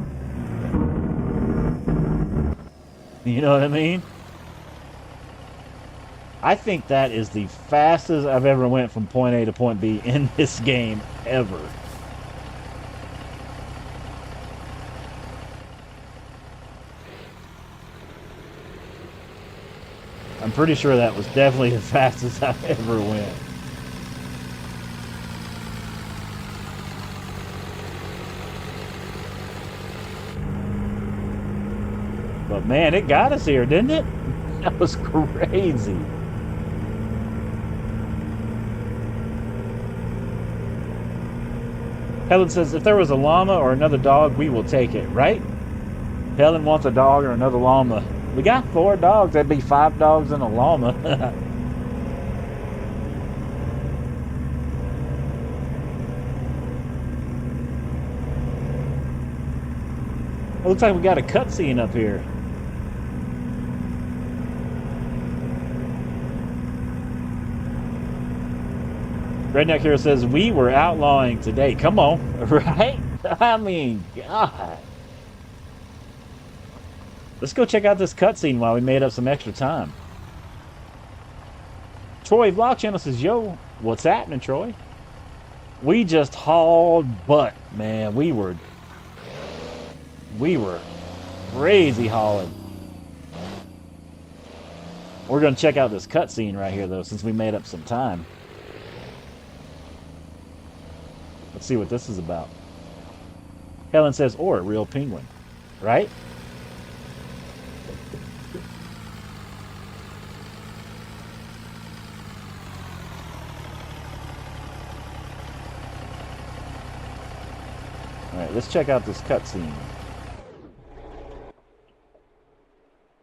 You know what I mean? I think that is the fastest I've ever went from point A to point B in this game ever. I'm pretty sure that was definitely the fastest I've ever went. But man, it got us here, didn't it? That was crazy. Helen says, if there was a llama or another dog, we will take it, right? Helen wants a dog or another llama. We got 4 dogs. That'd be 5 dogs and a llama. It looks like we got a cutscene up here. Redneck Hero says, we were outlawing today. Come on, right? I mean, God. Let's go check out this cutscene while we made up some extra time. Troy Vlog Channel says, yo, what's happening, Troy? We just hauled butt, man. We were crazy hauling. We're going to check out this cutscene right here, though, since we made up some time. Let's see what this is about. Helen says, or a real penguin, right? Alright, let's check out this cutscene.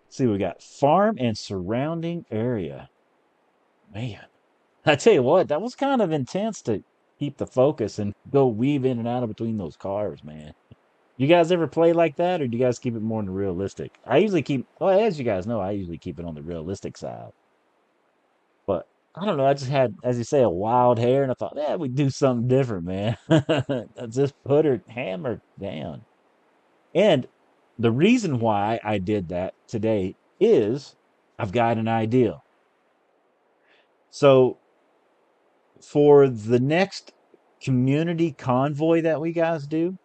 See, we got farm and surrounding area. Man, I tell you what, that was kind of intense to keep the focus and go weave in and out of between those cars, man. You guys ever play like that, or do you guys keep it more on the realistic? I usually keep, well, as you guys know, I usually keep it on the realistic side. But I don't know, I just had, as you say, a wild hair, and I thought, yeah, we'd do something different, man. Just put her hammer down. And the reason why I did that today is I've got an idea. So for the next community convoy that we guys do,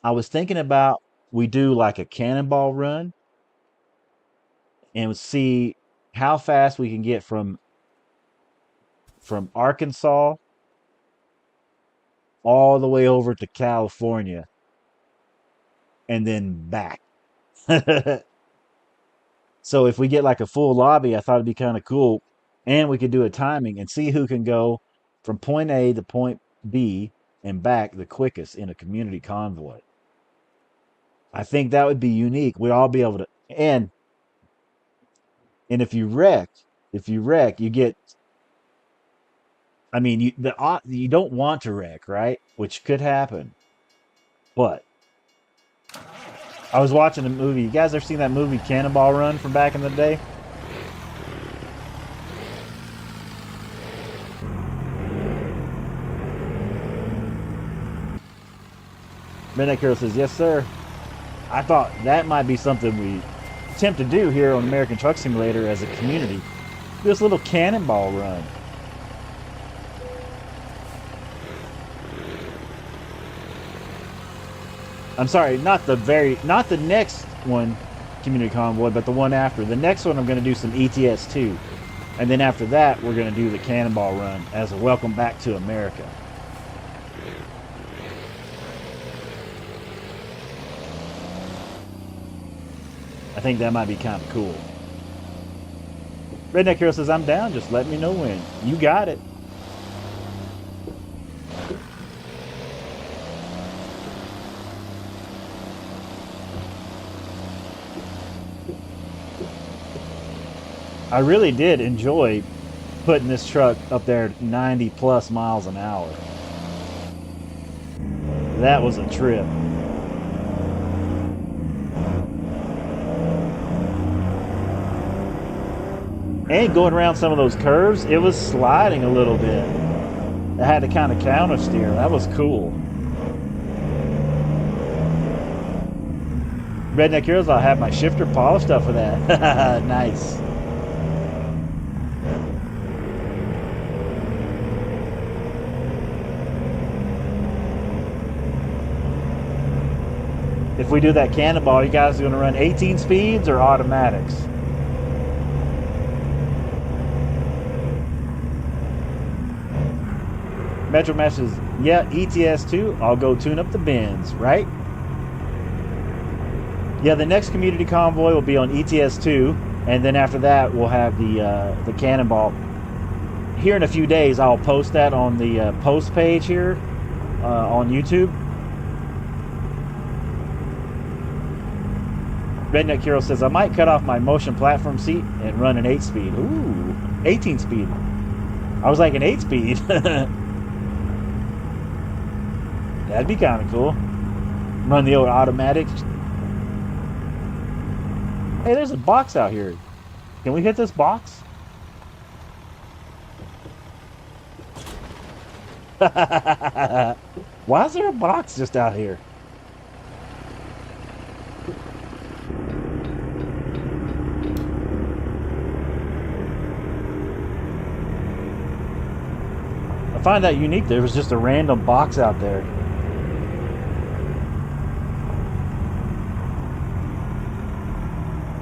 I was thinking about we do like a cannonball run and see how fast we can get from Arkansas all the way over to California and then back. So if we get like a full lobby, I thought it'd be kind of cool. And we could do a timing and see who can go from point A to point B and back the quickest in a community convoy. I think that would be unique. We'd all be able to, and if you wreck, you get. I mean, you don't want to wreck, right? Which could happen. But I was watching a movie. You guys ever seen that movie Cannonball Run from back in the day? Redneck Hero says, yes, sir. I thought that might be something we attempt to do here on American Truck Simulator as a community. Do this little cannonball run. I'm sorry, not the next one, community convoy, but the one after. The next one I'm going to do some ETS2. And then after that, we're going to do the cannonball run as a welcome back to America. I think that might be kind of cool. Redneck Hero says, I'm down. Just let me know when. You got it. I really did enjoy putting this truck up there 90 plus miles an hour. That was a trip. And going around some of those curves, it was sliding a little bit. I had to kind of counter steer. That was cool. Redneck Heroes, I'll have my shifter polished up for that. Nice. If we do that cannonball, you guys are going to run 18 speeds or automatics? Metro Mesh is, yeah, ETS2. I'll go tune up the bins, right? Yeah, the next community convoy will be on ETS2, and then after that, we'll have the cannonball. Here in a few days, I'll post that on the post page here on YouTube. Redneck Hero says, I might cut off my motion platform seat and run an 8-speed. Ooh, 18-speed. I was like, an 8-speed? That'd be kind of cool. Run the old automatic. Hey, there's a box out here. Can we hit this box? Why is there a box just out here? I find that unique. There was just a random box out there.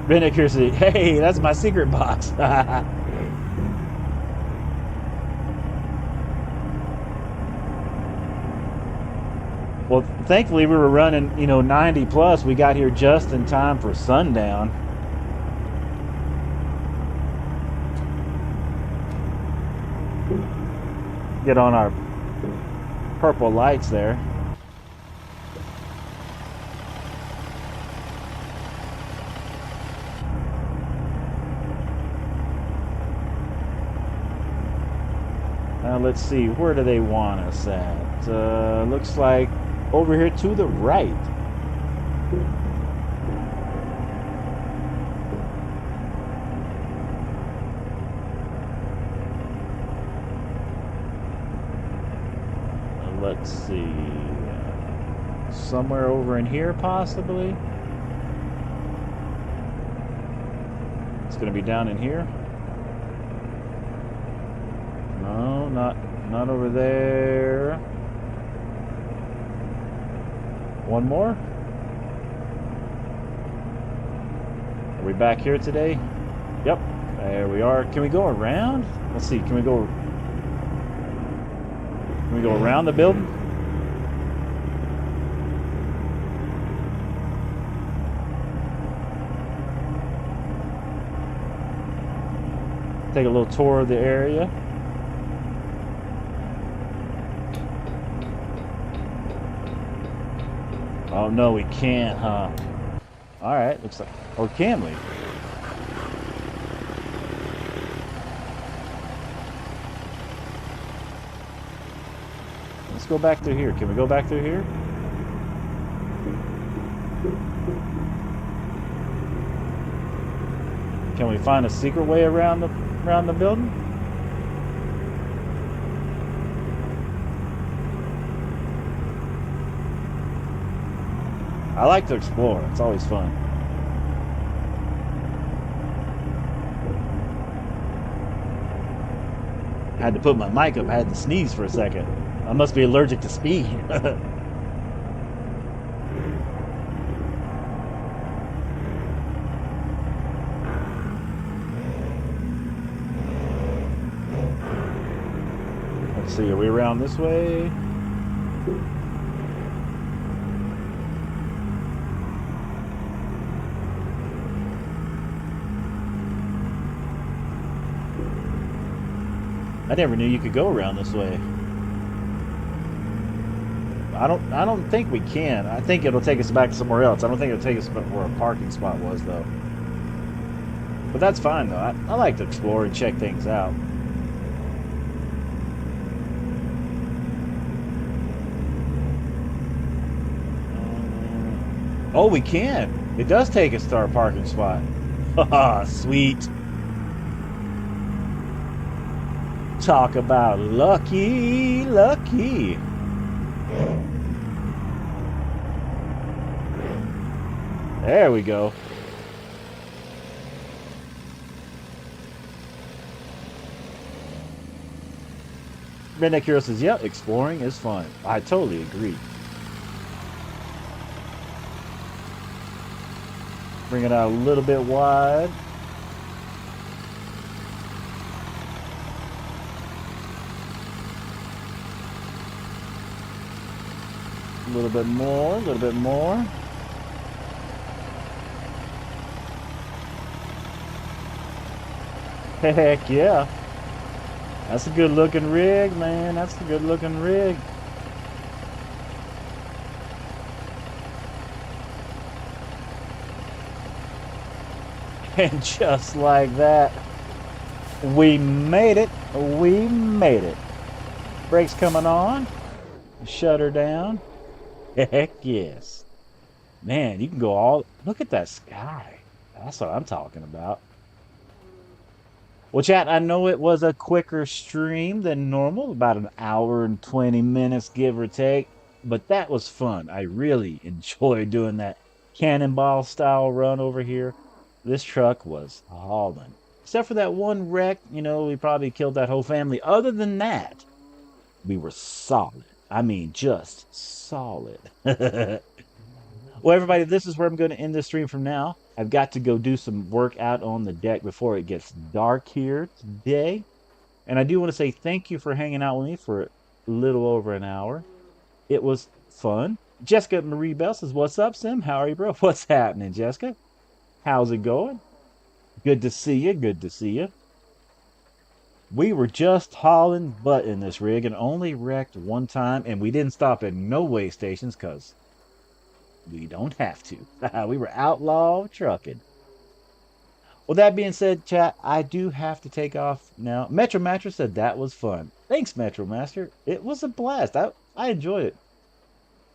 Redneck here said, hey, that's my secret box. Well, thankfully we were running, 90 plus. We got here just in time for sundown. Get on our purple lights there. Now let's see, where do they want us at? Looks like over here to the right. Let's see, somewhere over in here possibly. going to be down in here. No, not over there. One more. Are we back here today? Yep. There we are. Can we go around? Let's see. Can we go around the building? Take a little tour of the area. Oh no, we can't, huh? Alright, looks like... Or can we? Let's go back through here. Can we go back through here? Can we find a secret way around the building? I like to explore. It's always fun. I had to put my mic up. I had to sneeze for a second. I must be allergic to speed. Let's see, are we around this way? I never knew you could go around this way. I don't think we can. I think it'll take us back somewhere else. I don't think it'll take us back where a parking spot was, though. But that's fine, though. I like to explore and check things out. Oh, we can. It does take us to our parking spot. Haha, sweet. Talk about lucky, lucky. There we go. Redneck Hero says, yep, exploring is fun. I totally agree. Bring it out a little bit wide. A little bit more, a little bit more. Heck yeah. That's a good looking rig, man. That's a good looking rig. And just like that, we made it. We made it. Brakes coming on. Shutter down. Heck yes. Man, you can go all... Look at that sky. That's what I'm talking about. Well, chat, I know it was a quicker stream than normal. About an hour and 20 minutes, give or take. But that was fun. I really enjoyed doing that cannonball style run over here. This truck was hauling. Except for that one wreck, you know, we probably killed that whole family. Other than that, we were solid. I mean, just solid. Well, everybody, this is where I'm going to end this stream from now. I've got to go do some work out on the deck before it gets dark here today. And I do want to say thank you for hanging out with me for a little over an hour. It was fun. Jessica Marie Bell says, what's up, Sim? How are you, bro? What's happening, Jessica? How's it going? Good to see you. Good to see you. We were just hauling butt in this rig and only wrecked one time. And we didn't stop at no way stations because we don't have to. We were outlaw trucking. Well, that being said, chat, I do have to take off now. Metro Mattress said that was fun. Thanks, Metro Master. It was a blast. I enjoyed it.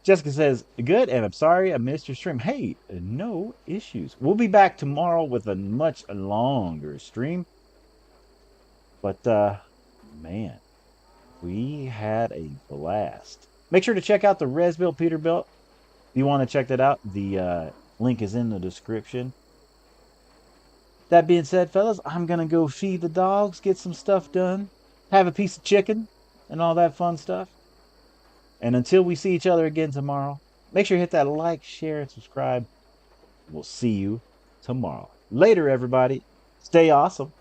Jessica says, good, and I'm sorry I missed your stream. Hey, no issues. We'll be back tomorrow with a much longer stream. But, man, we had a blast. Make sure to check out the REZBILT Peterbilt. If you want to check that out, the link is in the description. That being said, fellas, I'm going to go feed the dogs, get some stuff done, have a piece of chicken, and all that fun stuff. And until we see each other again tomorrow, make sure you hit that like, share, and subscribe. We'll see you tomorrow. Later, everybody. Stay awesome.